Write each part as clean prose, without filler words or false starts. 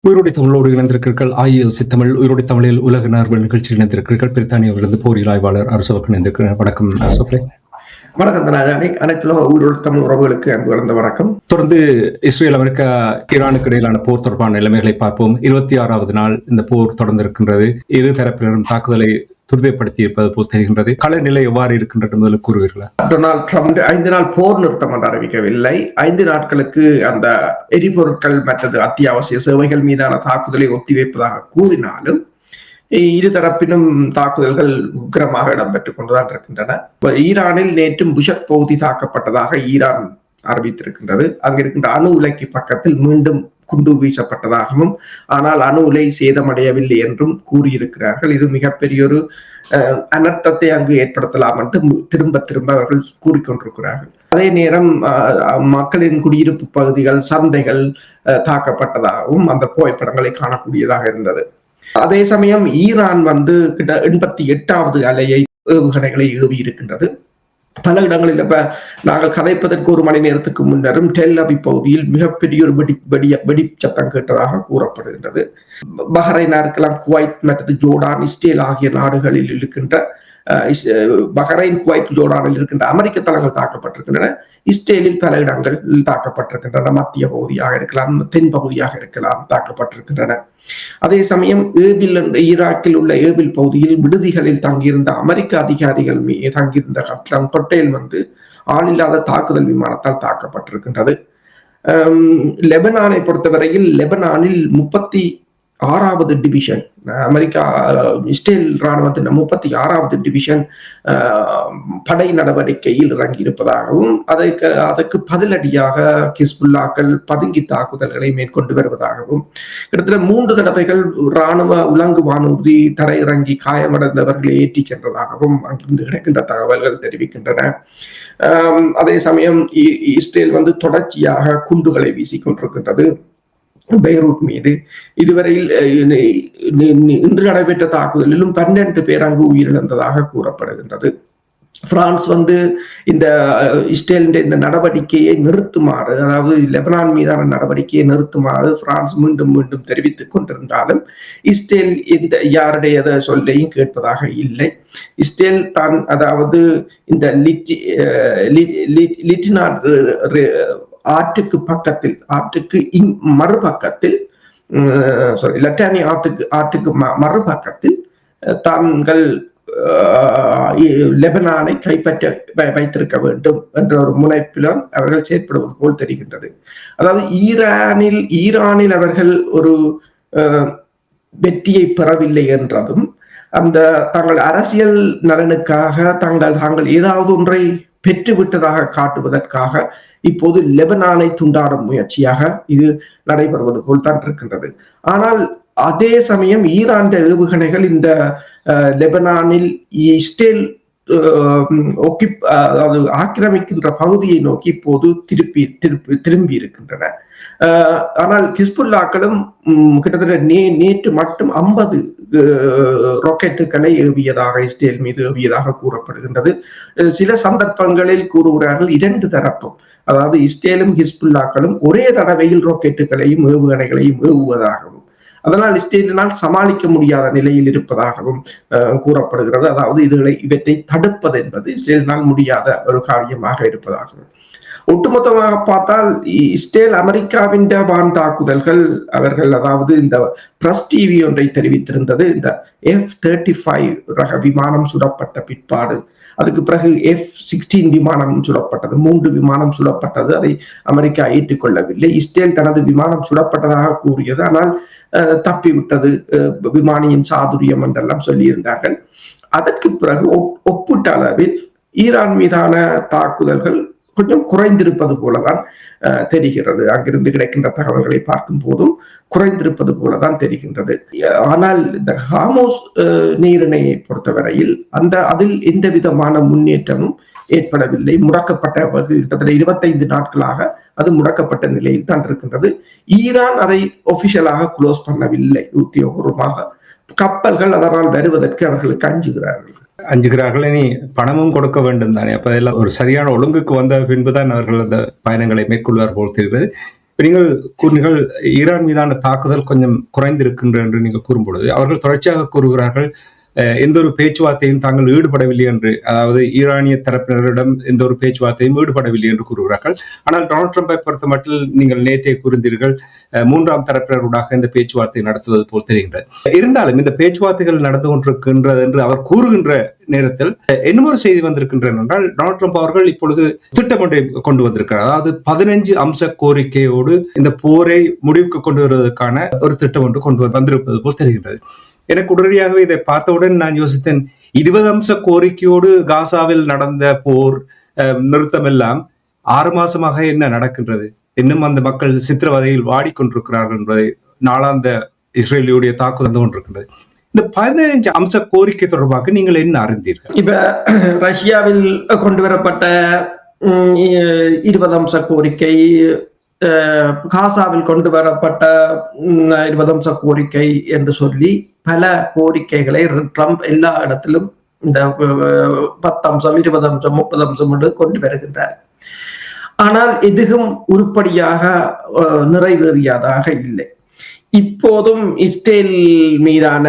உயிரோடை தமிழோடு இணைந்திருக்கிறீர்கள். IELTS தமிழ் உயிரோடை தமிழில் உலக நார்வல் நிகழ்ச்சியில் இணைந்திருக்கிறீர்கள். பிரித்தானியாவிலிருந்து போரியல் ஆய்வாளர் அரசவக் இணைந்திருக்கிறார். வணக்கம் அரசவக்களே. வணக்கம் தனாஜானி. அனைத்து உயிரோடு தமிழ் உறவுகளுக்கு அன்பு கலந்த வணக்கம். தொடர்ந்து இஸ்ரேல், அமெரிக்கா, ஈரானுக்கு இடையிலான போர் தொடர்பான நிலைமைகளை பார்ப்போம். 26வது நாள் இந்த போர் தொடர்ந்து இருக்கின்றது. இரு தரப்பினரும் தாக்குதலை துரிதப்படுத்தி இருப்பது போல் தெரிகின்றது. கள நிலை எவ்வாறு இருக்கின்றது முதலில் கூறுவீர்களா? டொனால்ட் ட்ரம்ப் 5 நாள் போர் நிறுத்தம் என்று அறிவிக்கவில்லை. 5 நாட்களுக்கு அந்த எரிபொருட்கள் மற்றது அத்தியாவசிய சேவைகள் மீதான தாக்குதலை ஒத்திவைப்பதாக கூறினாலும் இருதரப்பிலும் தாக்குதல்கள் உக்கிரமாக இடம்பெற்றுக் கொண்டுதான் இருக்கின்றன. ஈரானில் நேற்றும் புஷத் பகுதி தாக்கப்பட்டதாக ஈரான் அறிவித்திருக்கின்றது. அங்கிருக்கின்ற அணு உலைக்கு பக்கத்தில் மீண்டும் குண்டு வீசப்பட்டதாகவும், ஆனால் அணு உலை சேதமடையவில்லை என்றும் கூறியிருக்கிறார்கள். இது மிகப்பெரிய ஒரு அனர்த்தத்தை அங்கு ஏற்படுத்தலாம் என்று திரும்ப திரும்ப அவர்கள் கூறிக்கொண்டிருக்கிறார்கள். அதே நேரம் மக்களின் குடியிருப்பு பகுதிகள், சந்தைகள் தாக்கப்பட்டதாகவும் அந்த புகைப்படங்களை காணக்கூடியதாக இருந்தது. அதே சமயம் ஈரான் கிட்ட 88வது அலையை ஏவுகணைகளை ஏவி இருக்கின்றது. பல இடங்களில் இப்ப நாங்கள் கதைப்பதற்கு 1 மணி நேரத்துக்கு முன்னரும் டெல் அவிவ் பகுதியில் மிகப்பெரிய ஒரு வெடி சத்தம் கேட்டதாக கூறப்படுகின்றது. பஹ்ரைனா இருக்கலாம், குவைத் மற்றது ஜோர்டான், இஸ்ரேல் ஆகிய நாடுகளில் இருக்கின்ற பஹ்ரைன், குவைத், ஜோர்டானில் இருக்கின்ற அமெரிக்க தளங்கள் தாக்கப்பட்டிருக்கின்றன. இஸ்ரேலில் பல இடங்கள் தாக்கப்பட்டிருக்கின்றன. மத்திய பகுதியாக இருக்கலாம், தென் பகுதியாக இருக்கலாம், தாக்கப்பட்டிருக்கின்றன. அதே சமயம் ஈராக்கில் உள்ள ஏபில் பகுதியில் விடுதிகளில் தங்கியிருந்த அமெரிக்க அதிகாரிகள் தங்கியிருந்த ஹொட்டேல் ஆளில்லாத தாக்குதல் விமானத்தால் தாக்கப்பட்டிருக்கின்றது. லெபனானை பொறுத்தவரையில் லெபனானில் 36வது டிவிஷன், அமெரிக்கா இஸ்ரேல் ராணுவத்தின் 36வது டிவிஷன் படை நடவடிக்கையில் இறங்கி இருப்பதாகவும், அதற்கு பதிலடியாக ஹிஸ்புல்லாக்கள் பதுங்கி தாக்குதல்களை மேற்கொண்டு வருவதாகவும், கிட்டத்தட்ட 3 தடவைகள் ராணுவ உலங்கு வானூர்தி தரையிறங்கி காயமடைந்தவர்களை ஏற்றி சென்றதாகவும் அங்கிருந்து கிடைக்கின்ற தகவல்கள் தெரிவிக்கின்றன. அதே சமயம் இஸ்ரேல் தொடர்ச்சியாக குண்டுகளை வீசிக்கொண்டிருக்கின்றது பெய்ரூட் மீது. இதுவரையில் இன்று நடைபெற்ற தாக்குதலிலும் 12 பேர் அங்கு உயிரிழந்ததாக கூறப்படுகின்றது. பிரான்ஸ் இந்த இஸ்ரேலின் இந்த நடவடிக்கையை நிறுத்துமாறு, அதாவது லெபனான் மீதான நடவடிக்கையை நிறுத்துமாறு பிரான்ஸ் மீண்டும் மீண்டும் தெரிவித்துக் கொண்டிருந்தாலும் இஸ்ரேல் இந்த யாருடைய சொல்லையும் கேட்பதாக இல்லை. இஸ்ரேல் தான், அதாவது இந்த லிட்டினா ஆற்றுக்கு பக்கத்தில், ஆற்றுக்கு மறுபக்கத்தில், லட்டானி ஆற்றுக்கு மறுபக்கத்தில் தாங்கள் லெபனானை கைப்பற்ற வைத்திருக்க வேண்டும் என்ற ஒரு முனைப்பிலும் அவர்கள் செயற்படுவது போல் தெரிகின்றது. அதாவது ஈரானில் அவர்கள் ஒரு வெற்றியை பெறவில்லை என்றதும், அந்த தங்கள் அரசியல் நலனுக்காக தாங்கள் ஏதாவது ஒன்றை பெற்றுவிட்டதாக காட்டுவதற்காக இப்போது லெபனானை துண்டாடும் முயற்சியாக இது நடைபெறுவது போல் தான் இருக்கின்றது. ஆனால் அதே சமயம் ஈரான் ஏவுகணைகள் இந்த லெபனானில் இஸ்ரேல் ஆக்கிரமிக்கின்ற பகுதியை நோக்கி இப்போது திரும்பி இருக்கின்றன. ஆனால் ஹிஸ்புல்லாக்களும் கிட்டத்தட்ட நேற்று மட்டும் 50 ராக்கெட்டுகளை ஏவியதாக, இஸ்ரேல் மீது ஏவியதாக கூறப்படுகின்றது. சில சந்தர்ப்பங்களில் கூறுகிறார்கள் 2 தரப்பும், அதாவது இஸ்ரேலும் ஹிஸ்புல்லாக்களும் ஒரே தடவையில் ராக்கெட்டுகளையும் ஏவுகணைகளையும் ஏவுவதாகவும், அதனால் இஸ்ரேலினால் சமாளிக்க முடியாத நிலையில் இருப்பதாகவும் கூறப்படுகிறது. அதாவது இவற்றை தடுப்பது என்பது இஸ்ரேலினால் முடியாத ஒரு காரியமாக இருப்பதாகவும். ஒட்டுமொத்தமாக பார்த்தால் இஸ்ரேல் அமெரிக்காவின் வான் தாக்குதல்கள், அவர்கள் அதாவது இந்த பிரஸ் டிவி ஒன்றை தெரிவித்திருந்தது, இந்த F-35 ரக விமானம் சுடப்பட்ட பிற்பாடு, அதுக்கு பிறகு F-16 விமானம் சுடப்பட்டது, 3 விமானம் சுடப்பட்டது. அதை அமெரிக்கா ஏற்றுக்கொள்ளவில்லை. இஸ்ரேல் தனது விமானம் சுடப்பட்டதாக கூறியது, ஆனால் தப்பிவிட்டது, விமானியின் சாதுரியம் என்றெல்லாம் சொல்லியிருந்தார்கள். அதற்கு பிறகு ஒப்பிட்ட அளவில் ஈரான் மீதான தாக்குதல்கள் கொஞ்சம் குறைந்திருப்பது போலதான் தெரிகிறது. அங்கிருந்து கிடைக்கின்ற தகவல்களை பார்க்கும் போதும் குறைந்திருப்பது போலதான் தெரிகின்றது. ஆனால் இந்த ஹார்மோஸ் நீரிணையை பொறுத்தவரையில் அதில் எந்த விதமான முன்னேற்றமும் ஏற்படவில்லை. முடக்கப்பட்ட கிட்டத்தட்ட 25 நாட்களாக அது முடக்கப்பட்ட நிலையில் தான் இருக்கின்றது. ஈரான் அதை ஒபிஷியலாக க்ளோஸ் பண்ணவில்லை. உத்தியோகபூர்வமாக கப்பல்கள் அதனால் வருவதற்கு அவர்களுக்கு அஞ்சுகிறார்கள். இனி பணமும் கொடுக்க வேண்டும் தானே. அப்ப எல்லாம் ஒரு சரியான ஒழுங்குக்கு வந்த பின்புதான் அவர்கள் அந்த பயணங்களை மேற்கொள்வார் போல் தெரிகிறது. நீங்கள் கூறினீர்கள் ஈரான் மீதான தாக்குதல் கொஞ்சம் குறைந்திருக்கின்ற என்று நீங்கள் கூறும்பொழுது அவர்கள் தொடர்ச்சியாக கூறுகிறார்கள் எந்த ஒரு பேச்சுவார்த்தையும் தாங்கள் ஈடுபடவில்லை என்று, அதாவது ஈரானிய தரப்பினரிடம் எந்த ஒரு பேச்சுவார்த்தையும் ஈடுபடவில்லை என்று கூறுகிறார்கள். ஆனால் டொனால்ட் ட்ரம்பை பொறுத்த மட்டில் நீங்கள் நேற்றே கூறினீர்கள் மூன்றாம் தரப்பினருடாக இந்த பேச்சுவார்த்தை நடத்துவது போல் தெரிகின்றது. இருந்தாலும் இந்த பேச்சுவார்த்தைகள் நடந்து கொண்டிருக்கின்றது என்று அவர் கூறுகின்ற நேரத்தில் இன்னொரு செய்தி வந்திருக்கின்றன என்றால், டொனால்ட் ட்ரம்ப் அவர்கள் இப்பொழுது திட்டம் ஒன்றை கொண்டு வந்திருக்கிறார். அதாவது 15 அம்ச கோரிக்கையோடு இந்த போரை முடிவுக்கு கொண்டு வருவதற்கான ஒரு திட்டம் ஒன்று கொண்டு வந்திருப்பது போல் தெரிகின்றது. எனக்கு உடனடியாகவே இதை பார்த்தவுடன் நான் யோசித்தேன், 20 அம்ச கோரிக்கையோடு காசாவில் நடந்த போர் நிறுத்தம் எல்லாம் 6 மாசமாக என்ன நடக்கின்றது, இன்னும் அந்த மக்கள் சித்திரவதையில் வாடிக்கொண்டிருக்கிறார்கள் என்பதை நாளாந்த இஸ்ரேலியுடைய தாக்குதல் கொண்டிருக்கின்றது. இந்த 15 அம்ச கோரிக்கை தொடர்பாக நீங்கள் என்ன அறிந்தீர்கள்? இப்ப ரஷ்யாவில் கொண்டு வரப்பட்ட 20 அம்ச கோரிக்கை, காசாவில் கொண்டு வரப்பட்ட 20 அம்ச கோரிக்கை என்று சொல்லி பல கோரிக்கைகளை ட்ரம்ப் எல்லா இடத்திலும் இந்த 10 அம்சம் 20 அம்சம் 30 அம்சம் என்று கொண்டு வருகின்றார். ஆனால் எதுவும் உருப்படியாக நிறைவேறியதாக இல்லை. இப்போதும் இஸ்ரேல் மீதான,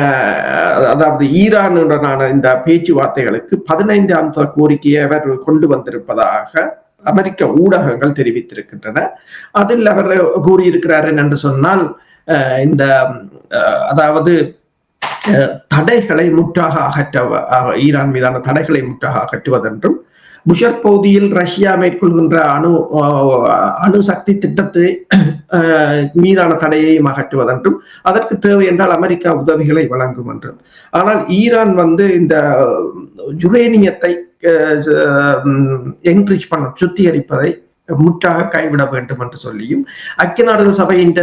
அதாவது ஈரானுடனான இந்த பேச்சுவார்த்தைகளுக்கு 15 அம்ச கோரிக்கையை அவர் கொண்டு வந்திருப்பதாக அமெரிக்க ஊடகங்கள் தெரிவித்திருக்கின்றன. அதில் அவர் கூறியிருக்கிறார் என்று சொன்னால், இந்த அதாவது தடைகளை முற்றாக ஈரான் மீதான தடைகளை முற்றாக அகற்றுவதென்றும், புஷர் பகுதியில் ரஷ்யா மேற்கொள்கின்ற அணுசக்தி திட்டத்தை மீதான தடையையும் அகற்றுவதென்றும், அதற்கு தேவை என்றால் அமெரிக்கா உதவிகளை வழங்கும் என்றும். ஆனால் ஈரான் இந்த யுரேனியத்தை என்ரிச் பண்ண சுத்திகரிப்பதை முற்றாக கைவிட வேண்டும் என்று சொல்லியும், ஐக்கிய நாடுகள் சபையின்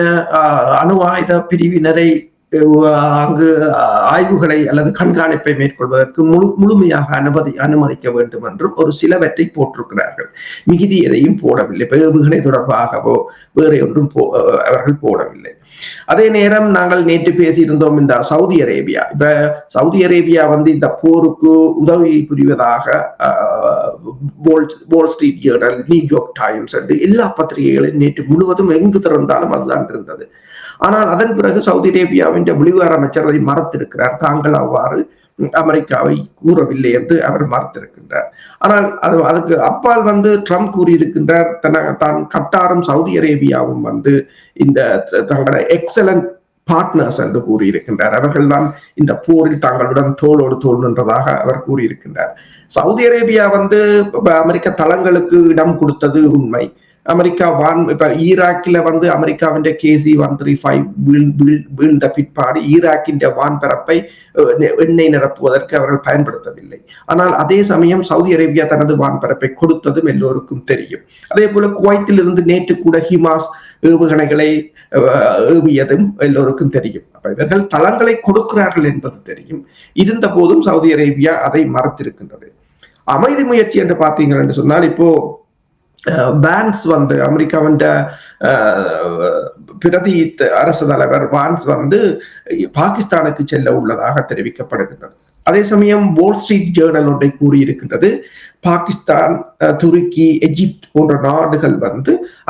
அணு ஆயுத பிரிவினரை அங்கு ஆய்வுகளை அல்லது கண்காணிப்பை மேற்கொள்வதற்கு முழுமையாக அனுமதிக்க வேண்டும் என்றும் ஒரு சிலவற்றை போட்டிருக்கிறார்கள். மிகுதி எதையும் போடவில்லை. ஏவுகணை தொடர்பாகவோ வேறு ஒன்றும் அவர்கள் போடவில்லை. அதே நேரம் நாங்கள் நேற்று பேசியிருந்தோம் இந்த சவுதி அரேபியா. இப்ப சவுதி அரேபியா இந்த போருக்கு உதவி புரிவதாக Wall Street Journal, New York times என்று எல்லா பத்திரிகைகளும் நேற்று முழுவதும் எங்கு திறந்தாலும் அதுதான் இருந்தது. ஆனால் அதன் பிறகு சவுதி அரேபியாவின் வெளிவார அமைச்சர் அதை மறுத்திருக்கிறார். தாங்கள் அவ்வாறு அமெரிக்காவை கூறவில்லை என்று அவர் மறுத்திருக்கின்றார். ஆனால் அதுக்கு அப்பால் ட்ரம்ப் கூறியிருக்கின்றார், தான் கட்டாரும் சவுதி அரேபியாவும் இந்த தங்களோட எக்ஸலன்ட் பார்ட்னர்ஸ் என்று கூறியிருக்கின்றார். அவர்கள் தான் இந்த போரில் தங்களுடன் தோளோடு தோல் நின்றதாக அவர் கூறியிருக்கின்றார். சவுதி அரேபியா அமெரிக்க தளங்களுக்கு இடம் கொடுத்தது உண்மை. அமெரிக்கா இப்ப ஈராக்கில அமெரிக்காவின் KC-135 வீழ்ந்த பிற்பாடு ஈராக்கின் வான்பரப்பை எண்ணெய் நிரப்புவதற்கு அவர்கள் பயன்படுத்தவில்லை. ஆனால் அதே சமயம் சவுதி அரேபியா தனது வான்பரப்பை கொடுத்ததும் எல்லோருக்கும் தெரியும். அதே போல குவைத்தில் இருந்து நேற்று கூட ஹிமாஸ் ஏவுகணைகளை ஏவியதும் எல்லோருக்கும் தெரியும். அப்ப இவர்கள் தளங்களை கொடுக்கிறார்கள் என்பது தெரியும். இருந்த போதும் சவுதி அரேபியா அதை மறுத்திருக்கின்றது. அமைதி முயற்சி என்று பார்த்தீங்கள் என்று சொன்னால், இப்போ வான்ஸ் அமெரிக்காவின் பிரதி அரசு தலைவர் வான்ஸ் பாகிஸ்தானுக்கு செல்ல உள்ளதாக தெரிவிக்கப்படுகின்றது. அதே சமயம் வால் ஸ்ட்ரீட் ஜேர்னல் ஒன்றை கூறியிருக்கின்றது, பாகிஸ்தான், துருக்கி, எகிப்து போன்ற நாடுகள்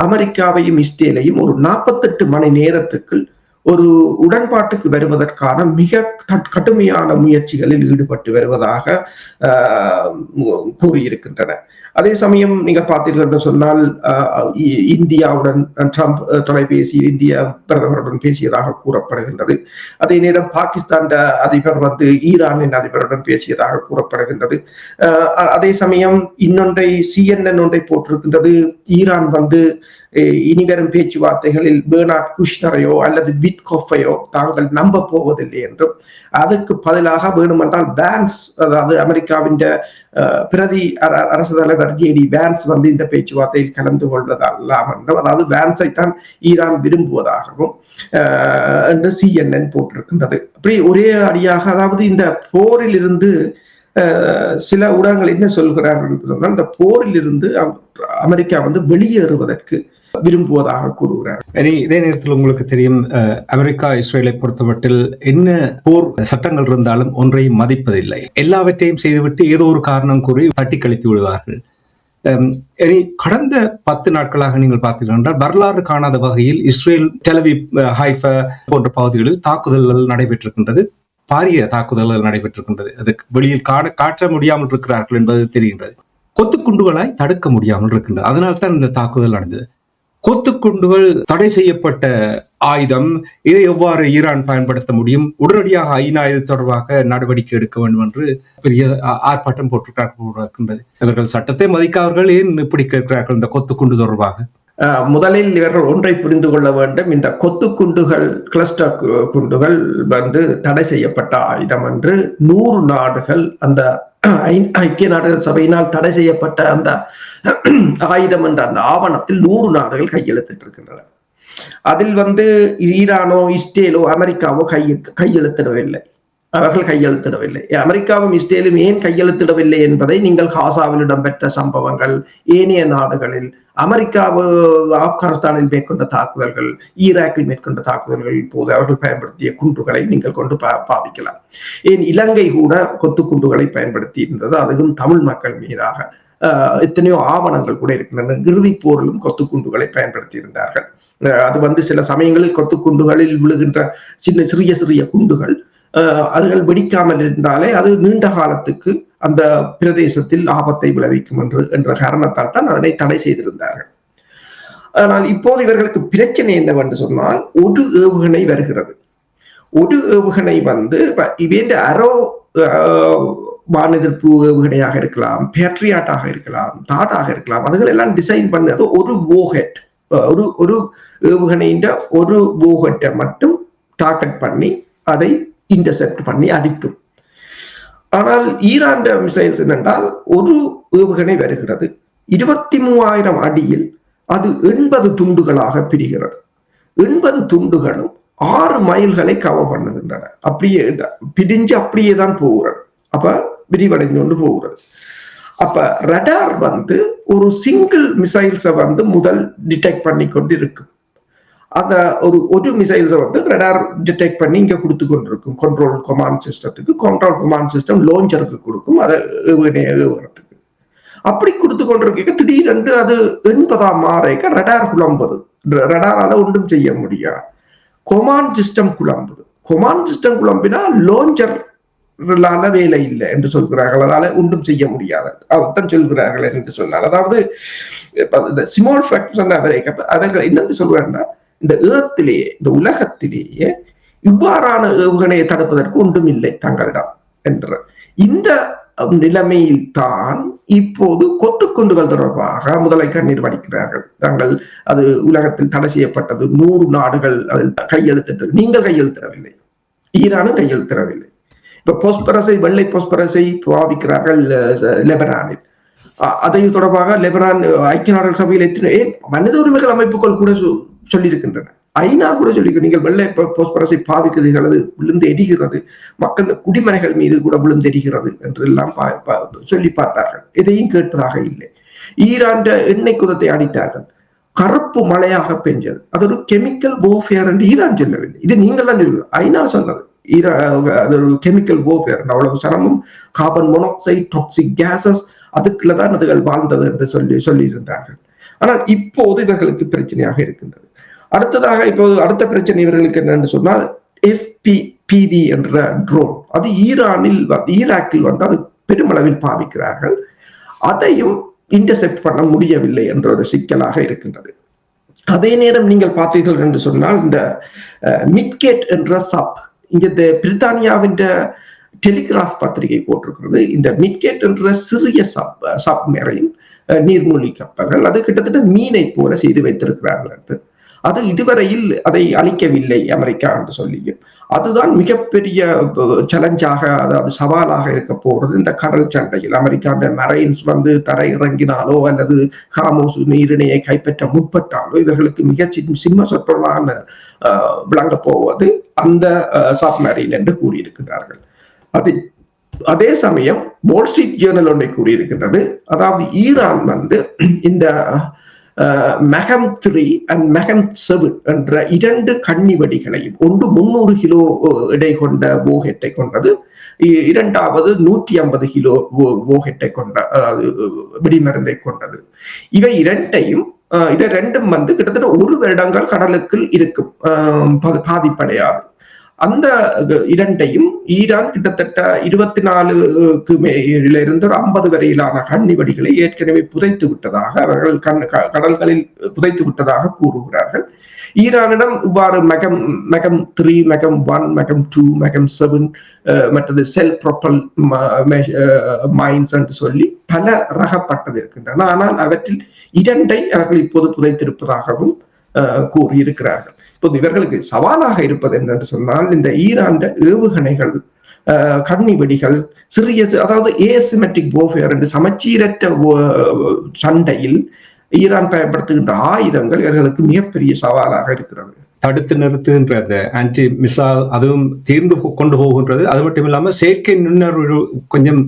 அமெரிக்காவையும் இஸ்ரேலையும் ஒரு 48 மணி நேரத்துக்குள் ஒரு உடன்பாட்டுக்கு வருவதற்கான மிக கடுமையான முயற்சிகளில் ஈடுபட்டு வருவதாக கூறியிருக்கின்றன. அதே சமயம் நீங்க பார்த்தீர்கள் என்று சொன்னால், இந்தியாவுடன் ட்ரம்ப் தொலைபேசியில் இந்திய பிரதமருடன் பேசியதாக கூறப்படுகின்றது. அதே நேரம் பாகிஸ்தான் அதிபர் ஈரானின் அதிபருடன் பேசியதாக கூறப்படுகின்றது. அதே சமயம் இன்னொன்றை CNN ஒன்றை போட்டிருக்கின்றது, ஈரான் இனிவரும் பேச்சுவார்த்தைகளில் பெர்னார்ட் குஷ்னரையோ அல்லது விட்கோஃபையோ தாங்கள் நம்ப போவதில்லை என்றும், அதுக்கு பதிலாக வேணுமென்றால் வான்ஸ், அதாவது அமெரிக்காவின் பிரதி அரசு தலைவர் JD வான்ஸ் இந்த பேச்சுவார்த்தையில் கலந்து கொள்வதெல்லாம் என்றும், அதாவது வான்ஸை தான் ஈரான் விரும்புவதாகவும் என்று CNN போட்டிருக்கின்றது. அப்படி ஒரே அடியாக, அதாவது இந்த போரில் இருந்து சில ஊடகங்கள் என்ன சொல்கிறார்கள் என்று சொன்னால், இந்த போரில் இருந்து அமெரிக்கா வெளியேறுவதற்கு விரும்புவதாக கூறுகிறார். இதே நேரத்தில் உங்களுக்கு தெரியும், அமெரிக்கா இஸ்ரேலை பொறுத்தமட்டில் என்ன போர் சட்டங்கள் இருந்தாலும் ஒன்றையும் மதிப்பதில்லை. எல்லாவற்றையும் செய்துவிட்டு ஏதோ ஒரு காரணம் கூறி தட்டி கழித்து விடுவார்கள். இனி கடந்த 10 நாட்களாக நீங்கள் பார்த்தீர்கள் என்றால் வரலாறு காணாத வகையில் இஸ்ரேல், டெலவிவ், ஹைஃபா போன்ற பகுதிகளில் தாக்குதல்கள் நடைபெற்றிருக்கின்றது. பாரிய தாக்குதல்கள் நடைபெற்றிருக்கின்றது. அதுக்கு வெளியில் காட்ட முடியாமல் இருக்கிறார்கள் என்பது தெரிகின்றது. கொத்துக்குண்டுகளாய் தடுக்க முடியாமல் இருக்கின்றது. அதனால் தான் இந்த தாக்குதல் நடந்தது. கொத்துக்குண்டுகள் தடை செய்யப்பட்ட ஆயுதம், இதை எவ்வாறு ஈரான் பயன்படுத்த முடியும்? உடனடியாக ஐநா இது தொடர்பாக நடவடிக்கை எடுக்க வேண்டும் என்று பெரிய ஆர்ப்பாட்டம் போட்டிருக்கிறார்கள். இவர்கள் சட்டத்தை மதிக்காதவர்கள் ஏன் இப்படி கேட்கிறார்கள் இந்த கொத்துக்குண்டு தொடர்பாக? முதலில் இவர்கள் ஒன்றை புரிந்து கொள்ள வேண்டும். இந்த கொத்துக்குண்டுகள், கிளஸ்டர் குண்டுகள் தடை செய்யப்பட்ட ஆயுதம் என்று 100 நாடுகள், அந்த ஐக்கிய நாடுகள் சபையினால் தடை செய்யப்பட்ட அந்த ஆயுதம் என்ற அந்த ஆவணத்தில் 100 நாடுகள் கையெழுத்திட்டு இருக்கின்றன. அதில் ஈரானோ, இஸ்ரேலோ, அமெரிக்காவோ கையெழுத்திடவில்லை. அவர்கள் கையெழுத்திடவில்லை. அமெரிக்காவும் இஸ்ரேலும் ஏன் கையெழுத்திடவில்லை என்பதை நீங்கள் காசாவில் இடம்பெற்ற சம்பவங்கள், ஏனைய நாடுகளில், அமெரிக்காவு ஆப்கானிஸ்தானில் மேற்கொண்ட தாக்குதல்கள், ஈராக்கில் மேற்கொண்ட தாக்குதல்கள், இப்போது அவர்கள் பயன்படுத்திய குண்டுகளை நீங்கள் கொண்டு பாவிக்கலாம். ஏன் இலங்கை கூட கொத்து குண்டுகளை பயன்படுத்தி இருந்தது, அதுவும் தமிழ் மக்கள் மீதாக எத்தனையோ ஆவணங்கள் கூட இருக்கின்றன. இறுதி போரிலும் கொத்து குண்டுகளை பயன்படுத்தி இருந்தார்கள். அது சில சமயங்களில் கொத்து குண்டுகளில் விழுகின்ற சிறிய சிறிய குண்டுகள் அதுகள் வெடிக்காமல் இருந்தாலே அது நீண்ட காலத்துக்கு அந்த பிரதேசத்தில் ஆபத்தை விளைவிக்கும் என்ற காரணத்தால் தான் அதனை தடை செய்திருந்தார்கள். ஆனால் இப்போது இவர்களுக்கு பிரச்சனை என்னவென்று சொன்னால், ஒரு ஏவுகணை வருகிறது. ஒரு ஏவுகணை இவன் அரோ வான் எதிர்ப்பு ஏவுகணையாக இருக்கலாம், பேட்ரியாட்டாக இருக்கலாம், தாட்டாக இருக்கலாம். அதுகள் எல்லாம் டிசைன் பண்ணது ஒரு வோஹெட், ஒரு ஏவுகணையின் ஒரு வோஹெட்டை மட்டும் டார்கெட் பண்ணி அதை இன்டர்செப்ட் பண்ணி அடிக்கும். ஆனால் ஈரான் மிசைல்ஸ் என்னென்றால், ஒரு ஏவுகணை வருகிறது, 23,000 அடியில் அது 80 துண்டுகளாக பிரிகிறது. 80 துண்டுகளும் 6 மைல்களை கவர் பண்ணுகின்றன. அப்படியே பிரிஞ்சு அப்படியே தான் போகிறது. அப்ப விரிவடைந்து கொண்டு போகிறது. அப்ப ரடார் ஒரு சிங்கிள் மிசைல்ஸை முதல் டிடெக்ட் பண்ணி கொண்டு இருக்கும். அந்த ஒரு மிசைல்ஸை ரடார் டிடெக்ட் பண்ணி இங்க கொடுத்து கொண்டிருக்கும் கண்ட்ரோல் கமாண்ட் சிஸ்டத்துக்கு. கண்ட்ரோல் கமாண்ட் சிஸ்டம் லான்ச்சருக்கு கொடுக்கும் அதை ஏவுகிறதுக்கு. அப்படி கொடுத்து கொண்டிருக்க திடீரென்று அது 80ஆம் மாறைக்கு ரடார் குழம்புது. ரடாரால ஒன்றும் செய்ய முடியாது. கொமாண்ட் சிஸ்டம் குழம்புது. கொமாண்ட் சிஸ்டம் குழம்பினா லான்ச்சர் வேலை இல்லை என்று சொல்கிறார்கள். அதனால ஒன்றும் செய்ய முடியாது அதான் சொல்கிறார்கள் என்று சொன்னார். அதாவது ஸ்மால் ஃபிராக்ஷன் அவர்கள் என்னன்னு சொல்றாங்கன்னா, இந்த ஏத்திலேயே, இந்த உலகத்திலேயே இவ்வாறான ஏவுகணையை தடுப்பதற்கு ஒன்றும் இல்லை தங்களிடம் என்ற இந்த நிலைமையில் தான் இப்போது கொத்துக்குண்டுகள் தொடர்பாக முதலை கண்ணீர் வடிக்கிறார்கள். தாங்கள் அது உலகத்தில் தடை செய்யப்பட்டது, 100 நாடுகள் அதில் கையெழுத்திட்டது. நீங்கள் கையெழுத்திடவில்லை, ஈரானும் கையெழுத்திடவில்லை. இப்ப போஸ்பரஸை, வெள்ளை போஸ்பரஸை பாவிக்கிறார்கள் லெபனானில். அதை தொடர்பாக லெபனான் ஐக்கிய நாடுகள் சபையில் எத்தனை மனித உரிமைகள் அமைப்புகள் கூட சொல்லியிருக்கின்றன. ஐநா கூட சொல்லி, நீங்கள் வெள்ளை போஸ்பரஸை பாவிக்கிறீர்கள், அது விழுந்து எரிகிறது, மக்கள் குடிமனைகள் மீது கூட விழுந்து எரிகிறது என்று எல்லாம் சொல்லி பார்த்தார்கள். எதையும் கேட்பதாக இல்லை. ஈரான் எண்ணெய் குதத்தை அடித்தார்கள், கருப்பு மழையாக பெஞ்சது. அது ஒரு கெமிக்கல் வார்ஃபேர் என்று ஈரான் சொல்லவில்லை, இது நீங்கள் தான் சொல்லுங்க. ஐநா சொன்னது அது ஒரு கெமிக்கல் வார்ஃபேர். அவ்வளவு சனமும் கார்பன் மோனாக்சைடு, டாக்ஸிக் கேசஸ், அதுக்குள்ளதான் அதுகள் வாழ்ந்தது என்று சொல்லி இருந்தார்கள். ஆனால் இப்போது இவர்களுக்கு பிரச்சனையாக இருக்கின்றது. அடுத்ததாக இப்போது அடுத்த பிரச்சனை இவர்களுக்கு என்னன்னு சொன்னால், FPV என்ற ட்ரோன். அது ஈராக்கில் அது பெருமளவில் பாவிக்கிறார்கள். அதையும் இன்டர்செப்ட் பண்ண முடியவில்லை என்ற ஒரு சிக்கலாக இருக்கின்றது. அதே நேரம் நீங்கள் பார்த்தீர்கள் என்று சொன்னால், இந்த மிட்கேட் என்ற இங்க பிரித்தானியாவின் டெலிகிராஃப் பத்திரிகை போட்டிருக்கிறது. இந்த மிட்கேட் என்ற சிறிய சப்மரைன் நீர்மூழ்கி கப்பல்கள், அது கிட்டத்தட்ட மீனை போல செய்து வைத்திருக்கிறார்கள் என்று. அது இதுவரையில் அதை அளிக்கவில்லை அமெரிக்கா என்று சொல்லியும். அதுதான் மிகப்பெரிய சேலஞ்சாக, அதாவது சவாலாக இருக்க போறது இந்த கடல் சண்டையில். அமெரிக்காவுடைய மரைன்ஸ் தரை இறங்கினாலோ அல்லது ஹார்முஸ் நீரிணையை கைப்பற்ற முற்பட்டாலோ இவர்களுக்கு மிக சிம்ம சொற்பமான விளங்க போவது அந்த சப்மரைன் என்று கூறியிருக்கிறார்கள். அதே சமயம் வால் ஸ்ட்ரீட் ஜேர்னல் ஒன்றை கூறியிருக்கின்றது. அதாவது ஈரான் இந்த மெகம் 3 அண்ட் மெகம் 7 என்ற 2 கண்ணி வெடிகளையும், ஒன்று 300 கிலோ எடை கொண்ட போகெட்டை கொண்டது, இரண்டாவது 150 கிலோ வோகெட்டை கொண்ட வெடிமருந்தை கொண்டது. இவை இரண்டையும் இதை ரெண்டும் கிட்டத்தட்ட 1 வருடங்கள் கடலுக்குள் இருக்கும், பாதிப்படையாது. அந்த இரண்டையும் ஈரான் கிட்டத்தட்ட 24க்கு மேலிருந்து 50 வரையிலான கண்ணிவெடிகளை ஏற்கனவே புதைத்து விட்டதாக அவர்கள் கடல்களில் புதைத்து விட்டதாக கூறுகிறார்கள். ஈரானிடம் இவ்வாறு மெகம் 3, மெகம் 1, மெகம் 2, மெகம் 7 மற்றது செல் ப்ரொப்பல் மைன்ஸ் என்று சொல்லி பல ரகப்பட்டது இருக்கின்றன. ஆனால் அவற்றில் 2ஐ அவர்கள் இப்போது புதைத்திருப்பதாகவும் கூறியிருக்கிறார்கள். இப்போது இவர்களுக்கு சவாலாக இருப்பது என்னென்று சொன்னால், இந்த ஈரான் ஏவுகணைகள், கண்ணிவெடிகள், சிறிய, அதாவது ஏசிமெட்ரிக் வார்ஃபேர் என்று சமச்சீரற்ற சண்டையில் ஈரான் பயன்படுத்துகின்ற ஆயுதங்கள் இவர்களுக்கு மிகப்பெரிய சவாலாக இருக்கிறது. தடுத்து நிறுத்துகின்ற அந்த ஆன்டி மிசைல் அதுவும் தீர்ந்து கொண்டு போகின்றது. அது மட்டும் இல்லாமல் செயற்கை நுண்ணறிவு கொஞ்சம்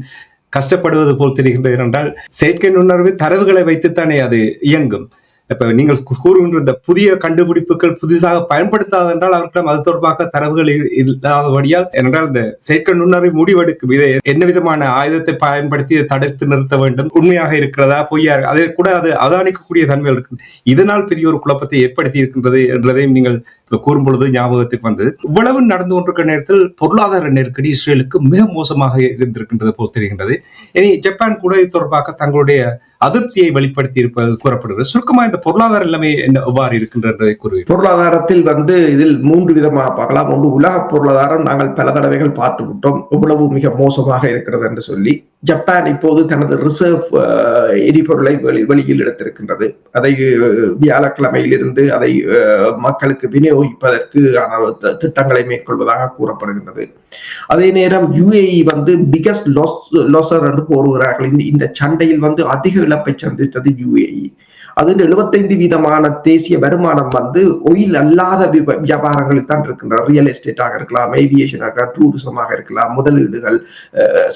கஷ்டப்படுவது போல் தெரிகின்றது. என்றால் செயற்கை நுண்ணறிவு தரவுகளை வைத்துத்தானே அது இயங்கும். இப்ப நீங்கள் கூறுகின்ற இந்த புதிய கண்டுபிடிப்புகள் புதிதாக பயன்படுத்தாது என்றால் அவர்களிடம் அது தொடர்பாக தரவுகள் இல்லாதபடியால், என்றால் இந்த செயற்கை நுண்ணறிவு முடிவெடுக்கும் இதை என்ன விதமான ஆயுதத்தை பயன்படுத்தி தடுத்து நிறுத்த வேண்டும், உண்மையாக இருக்கிறதா பொய்யா, அதை கூட அது அவதானிக்கக்கூடிய தன்மைகள் இருக்கு. இதனால் பெரிய ஒரு குழப்பத்தை ஏற்படுத்தி இருக்கின்றது என்றதையும் நீங்கள் கூறும் பொழுது ஞாபகத்துக்கு வந்தது. இவ்வளவு நடந்து கொண்டிருக்கிற நேரத்தில் பொருளாதார நெருக்கடி இஸ்ரேலுக்கு மிக மோசமாக இருந்திருக்கின்றது போல் தெரிகின்றது. இனி ஜப்பான் கூட இது தொடர்பாக தங்களுடைய அதிருப்தியை வெளிப்படுத்தி இருப்பது கூறப்படுகிறது. சுருக்கமா இந்த பொருளாதார நிலைமை எவ்வாறு இருக்கின்றதை கூறுவீர்கள்? பொருளாதாரத்தில் இதில் 3 விதமாக பார்க்கலாம். ஒன்று, உலக பொருளாதாரம் நாங்கள் பல தடவைகள் பார்த்து விட்டோம் எவ்வளவு மிக மோசமாக இருக்கிறது என்று சொல்லி. ஜப்பான் இப்போது தனது ரிசர்வ் எரிபொருளை வெளியில் எடுத்திருக்கின்றது. அதை வியாழக்கிழமையிலிருந்து அதை மக்களுக்கு விநியோகிப்பதற்கு திட்டங்களை மேற்கொள்வதாக கூறப்படுகின்றது. அதே நேரம் UAE பிகஸ்ட் லாஸர் என்று கூறுகிறார்கள். இந்த சண்டையில் அதிக இழப்பை சந்தித்தது UAE. அது 75% தேசிய வருமானம் ஒயில் அல்லாத வியாபாரங்களில் தான் இருக்கின்றது. ரியல் எஸ்டேட்டாக இருக்கலாம், ஏவியேஷனாக, டூரிசமாக இருக்கலாம், முதலீடுகள்,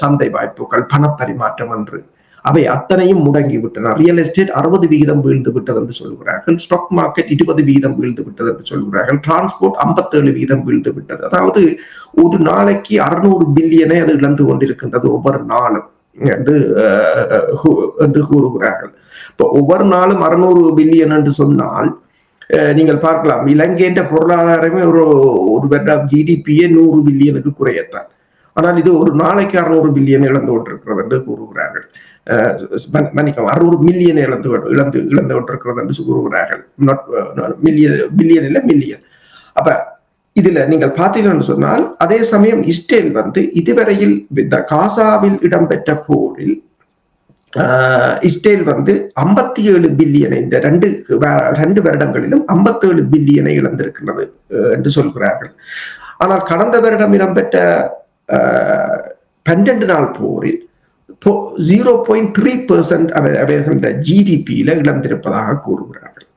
சந்தை வாய்ப்புகள், பணப்பரிமாற்றம் என்று அவை அத்தனையும் முடங்கிவிட்டன. ரியல் எஸ்டேட் 60% வீழ்ந்து விட்டது என்று சொல்கிறார்கள். ஸ்டாக் மார்க்கெட் 20% வீழ்ந்து விட்டது என்று சொல்கிறார்கள். டிரான்ஸ்போர்ட் 57% வீழ்ந்து விட்டது. அதாவது ஒரு நாளைக்கு 600 பில்லியனை அது இழந்து கொண்டிருக்கின்றது ஒவ்வொரு நாளும் என்று கூறுகிறார்கள். இப்போ ஒவ்வொரு நாளும் 600 பில்லியன் என்று சொன்னால் நீங்கள் பார்க்கலாம், இலங்கையின் பொருளாதாரமே ஒரு வருடம் ஜிடிபியே 100 பில்லியனுக்கு குறையத்தான். ஆனால் இது ஒரு நாளைக்கு 600 பில்லியன் இழந்து கொண்டிருக்கிறது என்று கூறுகிறார்கள். மன்னிக்கவும், 600 மில்லியன் இழந்து கொண்டிருக்கிறது என்று கூறுகிறார்கள். பில்லியன் இல்ல, மில்லியன். அப்ப இதுல நீங்கள் பார்த்தீங்கன்னு சொன்னால், அதே சமயம் இஸ்ரேல் இதுவரையில் இந்த காசாவில் இடம்பெற்ற போரில் இஸ்ரேல் 57 பில்லியனை இந்த 2 வருடங்களிலும் 57 பில்லியனை இழந்திருக்கிறது என்று சொல்கிறார்கள். ஆனால் கடந்த வருடம் இடம்பெற்ற 12 நாள் போரில் 0.3% அவர்களுடைய ஜிடிபியில இழந்திருப்பதாக கூறுகிறார்கள்.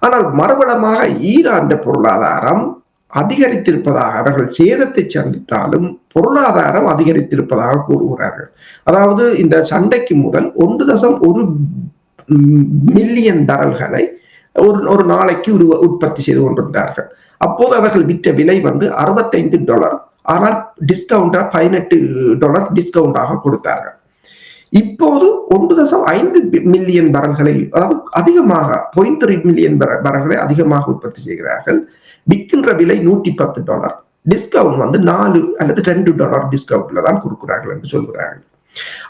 ஆனால் மறுபலமாக ஈரான் பொருளாதாரம் அதிகரித்திருப்பதாக, அவர்கள் சேதத்தை சந்தித்தாலும் பொருளாதாரம் அதிகரித்திருப்பதாக கூறுகிறார்கள். அதாவது இந்த சண்டைக்கு முதல் 1.1 மில்லியன் பரல்களை ஒரு நாளைக்கு உற்பத்தி செய்து கொண்டிருந்தார்கள். அப்போது அவர்கள் விற்ற விலை $65. ஆனால் டிஸ்கவுண்டா $18 டிஸ்கவுண்டாக கொடுத்தார்கள். இப்போது 1.5 மில்லியன் பரல்களை, அதாவது அதிகமாக 0.3 மில்லியன் பரல்களை அதிகமாக உற்பத்தி செய்கிறார்கள். விற்கின்ற விலை $110. டிஸ்கவுண்ட் $4 அல்லது $2 டிஸ்கவுண்ட்ல தான் கொடுக்கிறார்கள் என்று சொல்கிறார்கள்.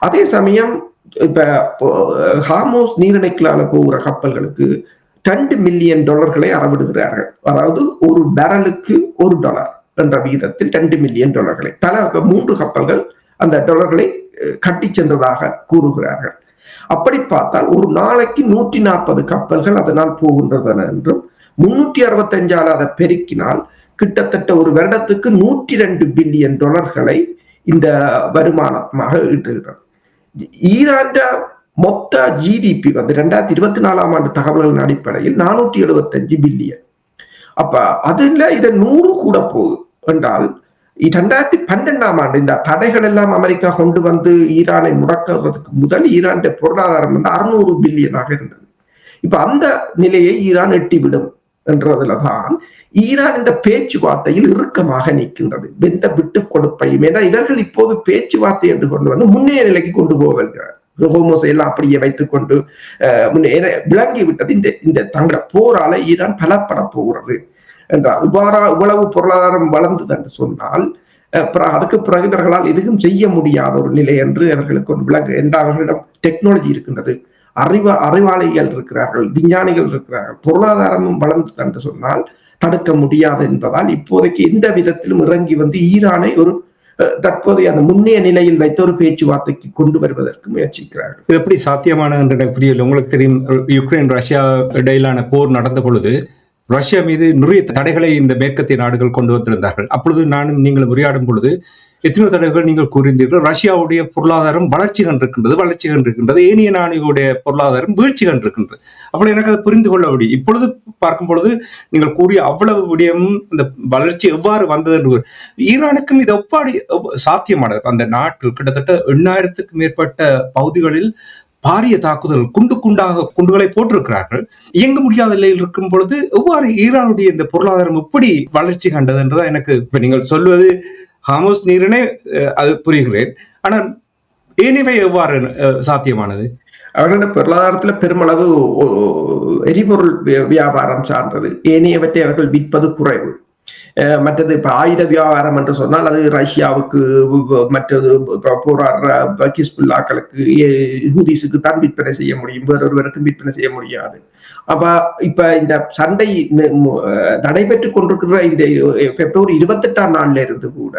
அதே சமயம் இப்ப ஹார்மோஸ் நீரிணைக்கலால போகிற கப்பல்களுக்கு $2 மில்லியன் அறவிடுகிறார்கள். அதாவது ஒரு பேரலுக்கு $1 என்ற விகிதத்தில் $2 மில்லியன் பல 3 கப்பல்கள் அந்த டாலர்களை கட்டி சென்றதாக கூறுகிறார்கள். அப்படி பார்த்தால் ஒரு நாளைக்கு 140 கப்பல்கள் அதனால் போகின்றன என்றும், 365 அதை பெருக்கினால் கிட்டத்தட்ட ஒரு வருடத்துக்கு $102 பில்லியன் இந்த வருமானமாக ஈட்டுகிறது. ஈரான் மொத்த ஜிடிபி 2024 ஆண்டு தகவல்களின் அடிப்படையில் 475 பில்லியன். அப்ப அதுல இதை 100 கூட போகுது என்றால் 2012 ஆண்டு இந்த தடைகள் எல்லாம் அமெரிக்கா கொண்டு ஈரானை முடக்குவதற்கு முதல் ஈரான் பொருளாதாரம் 600 பில்லியனாக இருந்தது. இப்ப அந்த நிலையை ஈரான் எட்டிவிடும் என்றதுலதான் ஈரான் இந்த பேச்சுவார்த்தையில் இறுக்கமாக நிற்கின்றது. எந்த விட்டுக் கொடுப்பையும், ஏன்னா இவர்கள் இப்போது பேச்சுவார்த்தை என்று கொண்டு வந்து முன்னைய நிலைக்கு கொண்டு போகிறார். ஹோமோஸை எல்லாம் அப்படியே வைத்துக் கொண்டு விளங்கி விட்டது. இந்த தங்கள போரால ஈரான் பலப்பட போகிறது என்றால், இவ்வளவு பொருளாதாரம் வளர்ந்தது என்று சொன்னால் அதுக்கு பிறகு இவர்களால் எதுவும் செய்ய முடியாத ஒரு நிலை என்று அவர்களுக்கு ஒரு விளங்கு. என்றால் அவர்களிடம் டெக்னாலஜி இருக்கின்றது, அறிவாளிகள் இருக்கிறார்கள், விஞ்ஞானிகள் இருக்கிறார்கள், பொருளாதாரமும் வளர்ந்தது என்று சொன்னால் தடுக்க முடியாது என்பதால் இப்போதைக்கு எந்த விதத்திலும் இறங்கி வந்து ஈரானை ஒரு தற்போதைய அந்த முன்னைய நிலையில் வைத்த ஒரு பேச்சுவார்த்தைக்கு கொண்டு வருவதற்கு முயற்சிக்கிறார்கள். இது எப்படி சாத்தியமான என்று புரியல. உங்களுக்கு தெரியும், யுக்ரைன் ரஷ்யா இடையிலான போர் நடந்த பொழுது ரஷ்யா மீது நிறைய தடைகளை இந்த மேற்கத்திய நாடுகள் கொண்டு வந்திருந்தார்கள். அப்பொழுது நானும் நீங்கள் உரையாடும் பொழுது எத்தனையோ தடைகள் நீங்கள் கூறியிருந்தீர்கள். ரஷ்யாவுடைய பொருளாதாரம் வளர்ச்சி கண்டிருக்கின்றது, ஏனைய நாடுகளுடைய பொருளாதாரம் வீழ்ச்சி கண்டிருக்கின்றது. அப்படி எனக்கு அதை புரிந்து கொள்ள முடியும். இப்பொழுது பார்க்கும் பொழுது நீங்கள் கூறிய அவ்வளவு விடயமும் இந்த வளர்ச்சி எவ்வாறு வந்தது என்று ஈரானுக்கும் இது எவ்வாறு சாத்தியமானது? அந்த நாட்டில் கிட்டத்தட்ட 8,000க்கும் மேற்பட்ட பகுதிகளில் பாரிய தாக்குதல் குண்டுகளை போட்டிருக்கிறார்கள். இயங்க முடியாத நிலையில் இருக்கும் பொழுது எவ்வாறு ஈரானுடைய இந்த பொருளாதாரம் எப்படி வளர்ச்சி கண்டது என்றுதான் எனக்கு இப்ப நீங்கள் சொல்வது ஹாமோஸ் நீரினே அது புரிகிறேன். ஆனால் ஏனிவை எவ்வாறு சாத்தியமானது? அவர்களுடைய பொருளாதாரத்துல பெருமளவு எரிபொருள் வியாபாரம் சார்ந்தது, ஏனையவற்றை அவர்கள் விற்பது குறைவு. மற்றது இப்ப ஆயுத வியாபாரம் என்று சொன்னால் அது ரஷ்யாவுக்கு, மற்றது போராடுற ஹிஸ்புல்லாக்களுக்கு, ஹூதிஸுக்கு தான் விற்பனை செய்ய முடியும், வேறொருவருக்கும் விற்பனை செய்ய முடியாது. அப்ப இப்ப இந்த சண்டை நடைபெற்றுக் கொண்டிருக்கிற இந்த பிப்ரவரி 28ஆம் நாள்ல இருந்து கூட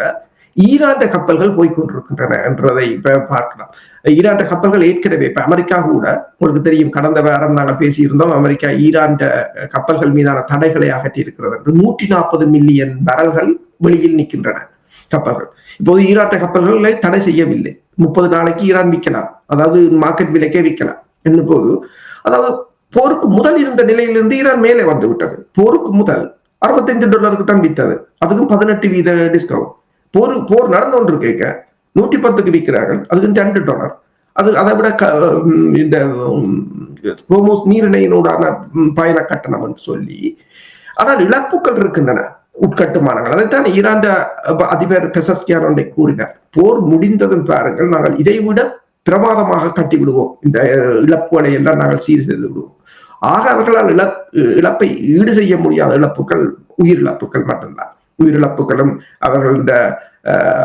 ஈரான் கப்பல்கள் போய்கொண்டிருக்கின்றன என்றதை இப்ப பார்க்கலாம். ஈரான் கப்பல்கள் ஏற்கனவே இப்ப அமெரிக்கா கூட உங்களுக்கு தெரியும், கடந்த வாரம் நாங்கள் பேசியிருந்தோம், அமெரிக்கா ஈரான் கப்பல்கள் மீதான தடைகளை அகற்றி இருக்கிறது என்று. 140 மில்லியன் பரல்கள் வெளியில் நிற்கின்றன கப்பல்கள். இப்போது ஈரான் கப்பல்களை தடை செய்யவில்லை. 30 நாளைக்கு ஈரான் விற்கலாம், அதாவது மார்க்கெட் விலைக்கே விற்கலாம் என்ன போது. அதாவது போருக்கு முதல் இருந்த நிலையிலிருந்து ஈரான் மேலே வந்து விட்டது. போருக்கு முதல் $65 தான் விற்றது, அதுக்கும் 18% டிஸ்கவுண்ட். போர் நடந்து கொண்டு கேட்க 110க்கு விற்கிறார்கள், அதுக்கு $10. அதை விட இந்த ஹோமோஸ் நீரிணையினூடான பயண கட்டணம் என்று சொல்லி. ஆனால் இழப்புகள் இருக்கின்றன, உட்கட்டுமானங்கள். அதைத்தான் ஈரான் அதிபர் பெசஸ்கியான் ஒன்றை கூறினார். போர் முடிந்ததும் பாருங்கள், நாங்கள் இதைவிட பிரமாதமாக கட்டி விடுவோம், இந்த இழப்புகளை எல்லாம் நாங்கள் சீர் செய்து விடுவோம். ஆக அவர்களால் இழப்பை ஈடு செய்ய முடியாத இழப்புகள் உயிரிழப்புகள் மட்டும்தான். உயிரிழப்புகளும் அவர்கள்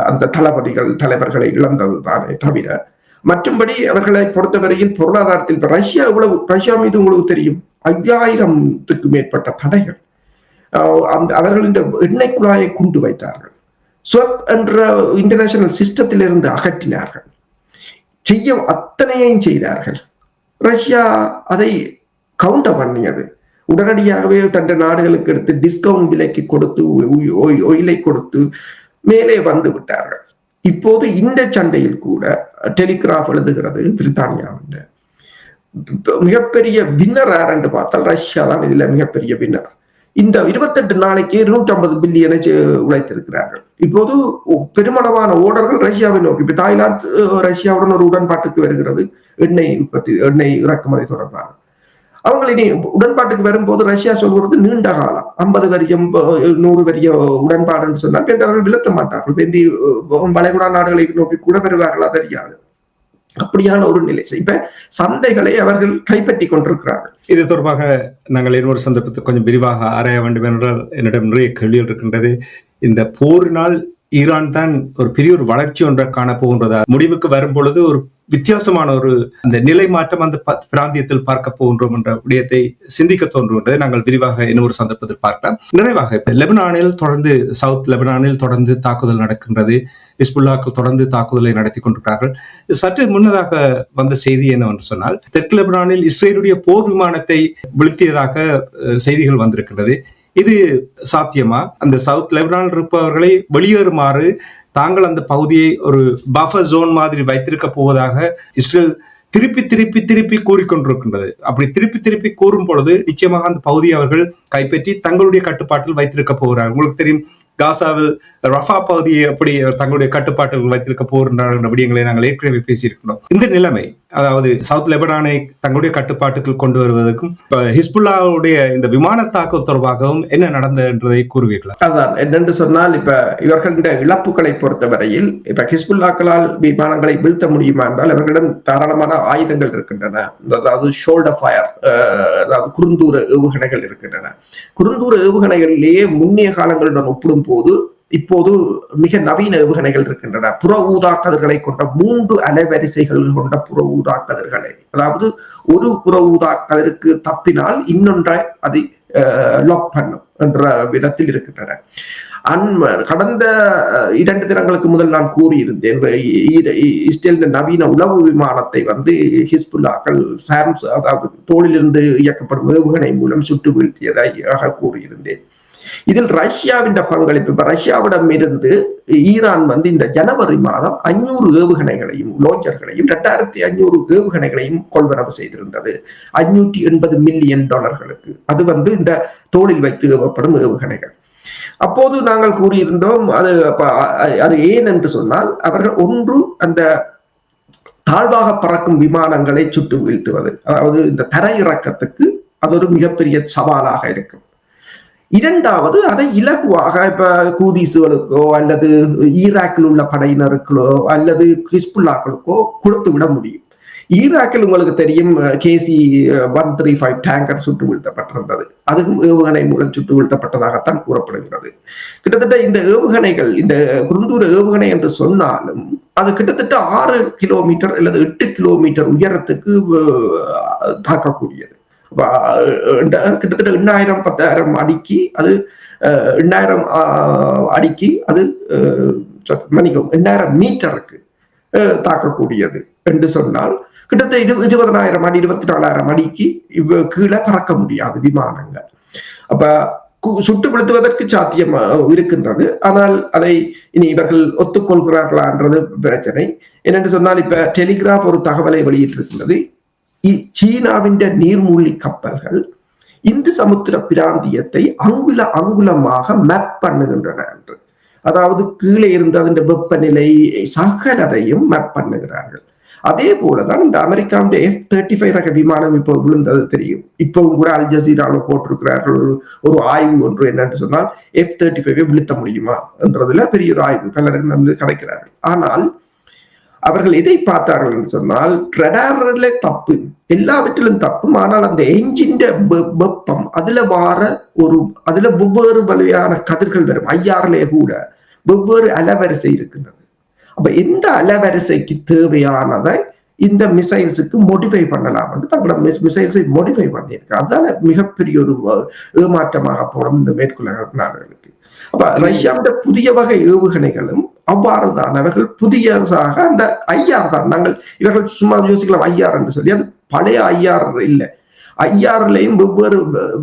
அந்த தலைவர்களை இழந்தது தானே தவிர மற்றும்படி அவர்களை பொறுத்தவரையில் பொருளாதாரத்தில் ரஷ்யா மீது உங்களுக்கு தெரியும் 5000க்கு மேற்பட்ட தடைகள். அவர்களின் எண்ணெய் குழாயை கொண்டு வைத்தார்கள், ஸ்வெப் என்ற இன்டர்நேஷனல் சிஸ்டத்திலிருந்து அகற்றினார்கள், செய்ய அத்தனையையும் செய்தார்கள். ரஷ்யா அதை கவுண்டர் பண்ணியது. உடனடியாகவே தன் நாடுகளுக்கு எடுத்து டிஸ்கவுண்ட் விலைக்கு கொடுத்து, ஒயிலை கொடுத்து மேலே வந்து விட்டார்கள். இப்போது இந்த சண்டையில் கூட டெலிகிராஃப் எழுதுகிறது, பிரித்தானியாவின் மிகப்பெரிய வின்னர் யார் என்று பார்த்தால் ரஷ்யா தான் இதுல மிகப்பெரிய வின்னர். இந்த 28 நாளைக்கு 250 பில்லியனை உழைத்திருக்கிறார்கள். இப்போது பெருமளவான ஓடர்கள் ரஷ்யாவை நோக்கி. இப்ப தாய்லாந்து ரஷ்யாவுடன் ஒரு உடன்பாட்டுக்கு வருகிறது எண்ணெய் இறக்குமதி தொடர்பாக. அவங்க இனி உடன்பாட்டுக்கு வரும்போது ரஷ்யா சொல்கிறது நீண்ட காலம் 50 வரியம் 100 வரிய உடன்பாடுன்னு சொன்னால் அவர்கள் விலத்த மாட்டார்கள். வளைகுடா நாடுகளை நோக்கி கூட வருவார்களா தெரியாது. அப்படியான ஒரு நிலை. இப்ப சந்தைகளை அவர்கள் கைப்பற்றி கொண்டிருக்கிறார்கள். இது தொடர்பாக நாங்கள் இன்னொரு சந்தர்ப்பத்தை கொஞ்சம் விரிவாக ஆராய வேண்டும் என்றால் என்னிடம் நிறைய கேள்விகள் இருக்கின்றது. இந்த போரினால் ஈரான் தான் ஒரு பெரிய ஒரு வளர்ச்சி ஒன்றை காண போகின்றதா? முடிவுக்கு வரும் பொழுது ஒரு வித்தியாசமான ஒரு அந்த நிலை மாற்றம் அந்த பிராந்தியத்தில் பார்க்க போகின்றோம் என்ற விடயத்தை சிந்திக்க தோன்றுகின்றது. நாங்கள் விரிவாக இன்னொரு சந்தர்ப்பத்தில் பார்க்கலாம். நிறைவாக இப்ப லெபனானில் தொடர்ந்து சவுத் லெபனானில் தொடர்ந்து தாக்குதல் நடக்கின்றது. ஹிஸ்புல்லாக்கள் தொடர்ந்து தாக்குதலை நடத்தி கொண்டிருக்கிறார்கள். சற்று முன்னதாக வந்த செய்தி என்னவென்று சொன்னால், தெற்கு லெபனானில் இஸ்ரேலுடைய போர் விமானத்தை வீழ்த்தியதாக செய்திகள் வந்திருக்கின்றது. இது சாத்தியமா? அந்த சவுத் லெபனானில் இருப்பவர்களை வெளியேறுமாறு தாங்கள் அந்த பகுதியை ஒரு பஃபர் ஜோன் மாதிரி வைத்திருக்க போவதாக இஸ்ரேல் திருப்பி கூறிக்கொண்டிருக்கின்றது. அப்படி திருப்பி கூறும் பொழுது நிச்சயமாக அந்த பகுதியை அவர்கள் கைப்பற்றி தங்களுடைய கட்டுப்பாட்டில் வைத்திருக்க போகிறார்கள். உங்களுக்கு தெரியும், காசாவில் ரஃபா பகுதியை அப்படி தங்களுடைய கட்டுப்பாட்டில் வைத்திருக்க போகின்ற விடயங்களை நாங்கள் ஏற்கனவே பேசியிருக்கிறோம். இந்த நிலைமை அதாவது சவுத் லெபனானை தங்களுடைய கட்டுப்பாட்டுக்குள் கொண்டு வருவதற்கும் ஹிஸ்புல்லாவுடைய இந்த விமான தாக்குதல் தொடர்பாகவும் என்ன நடந்தது என்றதை கூறுவீர்களா? அதான் என்னென்று சொன்னால், இப்ப இவர்களுடைய இழப்புகளை பொறுத்தவரையில் இப்ப ஹிஸ்புல்லாக்களால் விமானங்களை வீழ்த்த முடியுமா என்றால் அவர்களிடம் தாராளமான ஆயுதங்கள் இருக்கின்றன. அதாவது ஷோல்டர் ஃபயர், அதாவது குறுந்தூர ஏவுகணைகள் இருக்கின்றன. குறுந்தூர ஏவுகணைகளிலேயே முன்னைய காலங்களுடன் ஒப்பிடும் போது இப்போது மிக நவீன ஏவுகணைகள் இருக்கின்றன. புற ஊதா கதிர்களை கொண்ட 3 அலைவரிசைகள் கொண்ட புற ஊதா கதிர்களை, அதாவது ஒரு புற ஊதா கதிருக்கு தப்பினால் இன்னொன்றை அதை லாக் பண்ணும் என்ற விதத்தில் இருக்கின்றன. கடந்த 2 தினங்களுக்கு முதல் நான் கூறியிருந்தேன், இஸ்ரேலின் நவீன உளவு விமானத்தை ஹிஸ்புல்லாக்கள் அதாவது தோளிலிருந்து இயக்கப்படும் ஏவுகணை மூலம் சுட்டு வீழ்த்தியதாக கூறியிருந்தேன். இதில் ரஷ்யாவின் பங்களிப்பு, ரஷ்யாவிடம் இருந்து ஈரான் இந்த ஜனவரி மாதம் 500 ஏவுகணைகளையும் லோஞ்சர்களையும் 2500 ஏவுகணைகளையும் கொள்வனவு செய்திருந்தது, $580 மில்லியன். அது இந்த தோளில் வைத்து ஏவப்படும் ஏவுகணைகள். அப்போது நாங்கள் கூறியிருந்தோம், அது ஏன் என்று சொன்னால் அவர்கள் ஒன்று அந்த தாழ்வாக பறக்கும் விமானங்களை சுட்டு வீழ்த்துவது, அதாவது இந்த தரையிறக்கத்துக்கு அது ஒரு மிகப்பெரிய சவாலாக இருக்கும். இரண்டாவது, அதை இலகுவாக இப்ப கூதிசுகளுக்கோ அல்லது ஈராக்கில் உள்ள படையினருக்கோ அல்லது ஹிஸ்புல்லாக்களுக்கோ கொடுத்து விட முடியும். ஈராக்கில் உங்களுக்கு தெரியும், KC-135 டேங்கர் சுட்டு வீழ்த்தப்பட்டிருந்தது. அதுவும் ஏவுகணை மூலம் சுட்டு வீழ்த்தப்பட்டதாகத்தான் கூறப்படுகிறது. கிட்டத்தட்ட இந்த ஏவுகணைகள், இந்த குறுந்தூர ஏவுகணை என்று சொன்னாலும் அது கிட்டத்தட்ட 6 கிலோமீட்டர் அல்லது 8 கிலோமீட்டர் உயரத்துக்கு தாக்கக்கூடியது. கிட்டத்தட்ட 8,000-10,000 அடிக்கு அது 8,000 அடிக்கு அது மன்னிக்கவும் 8,000 மீட்டருக்கு தாக்கக்கூடியது என்று சொன்னால் கிட்டத்தட்ட 20,000 அடி 24,000 அடிக்கு கீழே பறக்க முடியாது விமானங்கள். அப்ப சுட்டு வீழ்த்துவதற்கு சாத்தியம் இருக்கின்றது. ஆனால் அதை இனி இவர்கள் ஒத்துக்கொள்கிறார்களா என்றது பிரச்சனை. என்னென்று சொன்னால், இப்ப டெலிகிராப் ஒரு தகவலை வெளியிட்டிருக்கின்றது, சீனாவின் நீர்மூழ்கி கப்பல்கள் இந்து சமுத்திர பிராந்தியத்தை அங்குலமாக மேப் பண்ணுகின்றன என்று. அதாவது கீழே இருந்து அதன் வெப்பநிலை சகலதையும் மேப் பண்ணுகிறார்கள். அதே போலதான் இந்த அமெரிக்காவுடைய F-35 ரக விமானம் இப்போ விழுந்தது தெரியும். இப்பவும் கூட அல் ஜசீரால போட்டிருக்கிறார்கள் ஒரு ஆய்வு ஒன்று. என்னன்னு சொன்னால், F-35 வீழ்த்த முடியுமா என்றதுல பெரிய ஒரு ஆய்வு பலரும் கலைக்கிறார்கள். ஆனால் அவர்கள் எதை பார்த்தார்கள் என்று சொன்னால், ரடாரிலே தப்பு, எல்லாவற்றிலும் தப்பும். ஆனால் அந்த என்ஜின் வெப்பம் அதுல வெவ்வேறு வகையான கதிர்கள் வரும். IR கூட வெவ்வேறு அலவரிசை இருக்கின்றது. அப்ப எந்த அலவரிசைக்கு தேவையானதை இந்த மிசைல்ஸுக்கு மோடிஃபை பண்ணலாம் என்று தங்களோட மிசைல்ஸை மோடிஃபை பண்ணியிருக்கு. அதுதான் மிகப்பெரிய ஒரு ஏமாற்றமாக போனோம் இந்த மேற்குலக நாடுகளுக்கு. அப்ப ரஷ்யாவோட புதிய வகை ஏவுகணைகளும் அவ்வாறுதான். அவர்கள் புதியதாக அந்த IR தான். இவர்கள் சும்மா யோசிக்கலாம் IR என்று சொல்லி, அது பழைய IR இல்லை. IR-லையும் வெவ்வேறு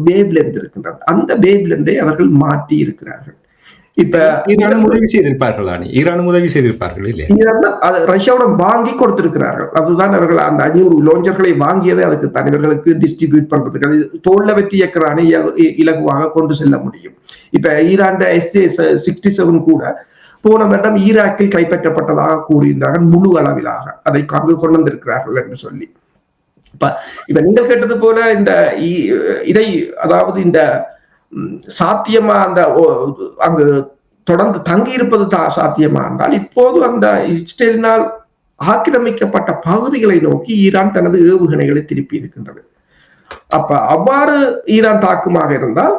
வேவ் லென்த் இருக்கின்றது. அந்த வேவ் லென்த்தை அவர்கள் மாற்றி இருக்கிறார்கள். இப்ப ஈரானும் உதவி செய்திருப்பார்கள் இல்லையா? ரஷ்யாவோட வாங்கி கொடுத்திருக்கிறார்கள். அதுதான் அவர்கள் அந்த 500 லோஞ்சர்களை வாங்கியதை அதுக்கு தனிவர்களுக்கு டிஸ்ட்ரிபியூட் பண்றதுக்கு, தோல்ல வெற்றி இயக்கிறானே இலகுவாக கொண்டு செல்ல முடியும். இப்ப ஈரான் SA-67 கூட போன வருடம் ஈராக்கில் கைப்பற்றப்பட்டதாக கூறியிருந்தார்கள். முழு அளவிலாக அதை அங்கு கொண்டு வந்திருக்கிறார்கள் என்று சொல்லி. இப்ப நீங்கள் கேட்டது போல இதை அதாவது இந்த சாத்தியமா அங்கு தொடர்ந்து தங்கி இருப்பது சாத்தியமா என்றால், இப்போது அந்த இஸ்ரேலினால் ஆக்கிரமிக்கப்பட்ட பகுதிகளை நோக்கி ஈரான் தனது ஏவுகணைகளை திருப்பி இருக்கின்றது. அப்ப அவ்வாறு ஈரான் தாக்குமாக இருந்தால்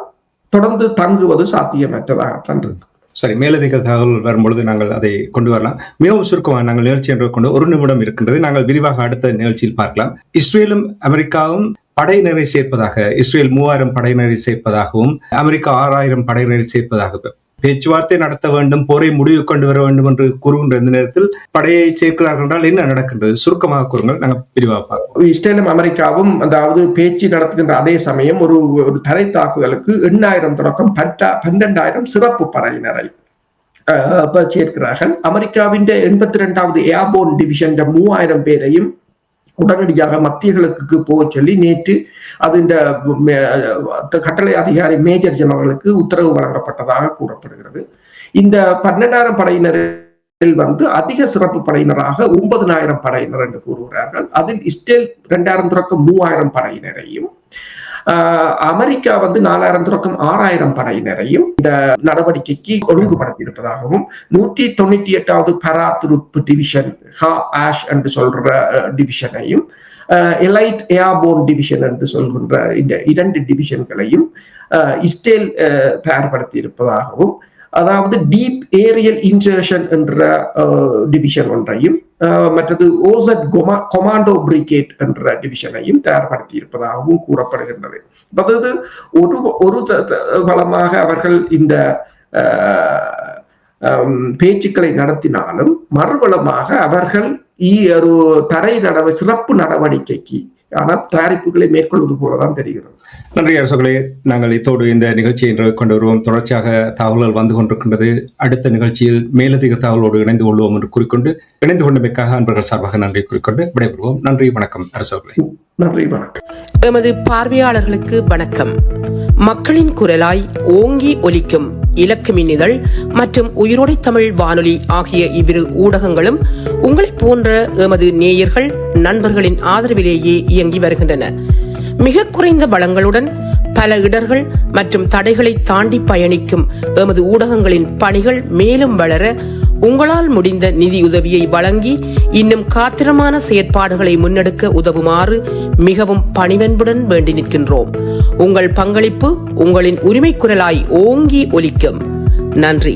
தொடர்ந்து தங்குவது சாத்தியமற்றதாகத்தான் இருக்கு. சரி, மேலதிக தகவல் வரும்பொழுது நாங்கள் அதை கொண்டு வரலாம். மிகவும் சுருக்கமாக நாங்கள் நிகழ்ச்சி என்று கொண்டு 1 நிமிடம் இருக்கின்றது. நாங்கள் விரிவாக அடுத்த நிகழ்ச்சியில் பார்க்கலாம். இஸ்ரேலும் அமெரிக்காவும் படையினரை சேர்ப்பதாக, இஸ்ரேல் 3000 படையினரை சேர்ப்பதாகவும் அமெரிக்கா 6000 படையினரை சேர்ப்பதாக பேச்சுவார்த்தை நடத்த வேண்டும், போரை முடிவு கொண்டு வர வேண்டும் என்று கூறுகின்ற இந்த நேரத்தில் படையை சேர்க்கிறார்கள் என்றால் என்ன நடக்கின்றது? சுருக்கமாக கூறுங்கள், நாங்கள் விரிவாக பார்ப்போம். இஸ்ரேலும் அமெரிக்காவும் அதாவது பேச்சு நடத்துகின்ற அதே சமயம் ஒரு தரை தாக்குதலுக்கு 8,000 தொடக்கம் 12,000 சிறப்பு படையினரை சேர்க்கிறார்கள். அமெரிக்காவின் 82வது ஏர்போர்ன் டிவிஷன் 3000 பேரையும் உடனடியாக மத்திய கிழக்குக்கு போக சொல்லி நேற்று அது இந்த கட்டளை அதிகாரி மேஜர் ஜெனரலுக்கு உத்தரவு வழங்கப்பட்டதாக கூறப்படுகிறது. இந்த 12,000 படையினரை வந்து அதிக சிறப்பு படையினராக 9,000 படையினர் என்று கூறுகிறார்கள். அதில் இஸ்ரேல் 2,000 தொடக்கம் 3,000 படையினரையும், அமெரிக்கா வந்து 4,000 தொடக்கம் 6,000 படையினரையும் இந்த நடவடிக்கைக்கு ஒழுங்குபடுத்தி இருப்பதாகவும், 198வது பராத்துருப்பு டிவிஷன் ஆஷ் என்று சொல்ற டிவிஷனையும், எலைட் ஏர்போர்ன் டிவிஷன் என்று சொல்கின்ற இந்த 2 டிவிஷன்களையும் இஸ்ரேல் தயார்படுத்தி இருப்பதாகவும், அதாவது டீப் ஏரியல் இன்சர்ஷன் என்ற டிவிஷன் ஒன்றையும், மற்றது ஓசட் கொமாண்டோ பிரிகேட் என்ற டிவிஷனையும் தயார்படுத்தி இருப்பதாகவும் கூறப்படுகின்றது. அதாவது ஒரு பலமாக அவர்கள் இந்த பேச்சுக்களை நடத்தினாலும், மறுபலமாக அவர்கள் ஒரு சிறப்பு நடவடிக்கைக்கு தயாரிப்புகளை மேற்கொள்வது போலதான் தெரிகிறது. நன்றி அரசுகளே. நாங்கள் இத்தோடு இந்த நிகழ்ச்சியை கொண்டு வருவோம். தொடர்ச்சியாக தகவல்கள் வந்து கொண்டிருக்கின்றது. அடுத்த நிகழ்ச்சியில் மேலதிக தகவலோடு இணைந்து கொள்வோம் என்று கூறிக்கொண்டு, இணைந்து கொண்டமைக்காக அன்பர்கள் சார்பாக நன்றி கூறிக்கொண்டு விடைபெறுவோம். நன்றி, வணக்கம் அரசுகளே. நன்றி, வணக்கம். எமது பார்வையாளர்களுக்கு வணக்கம். மக்களின் குரலாய் ஓங்கி ஒலிக்கும் இலக்கு மின்னிதழ் மற்றும் உயிரோடை தமிழ் வானொலி ஆகிய இவ்விரு ஊடகங்களும் உங்களைப் போன்ற எமது நேயர்கள் நண்பர்களின் ஆதரவிலேயே இயங்கி வருகின்றன. மிக குறைந்த வளங்களுடன் பல இடர்கள் மற்றும் தடைகளை தாண்டி பயணிக்கும் எமது ஊடகங்களின் பணிகள் மேலும் வளர உங்களால் முடிந்த நிதியுதவியை வழங்கி இன்னும் காத்திரமான செயற்பாடுகளை முன்னெடுக்க உதவுமாறு மிகவும் பணிவன்புடன் வேண்டி நிற்கின்றோம். உங்கள் பங்களிப்பு உங்களின் உரிமை குரலாய் ஓங்கி ஒலிக்கும். நன்றி.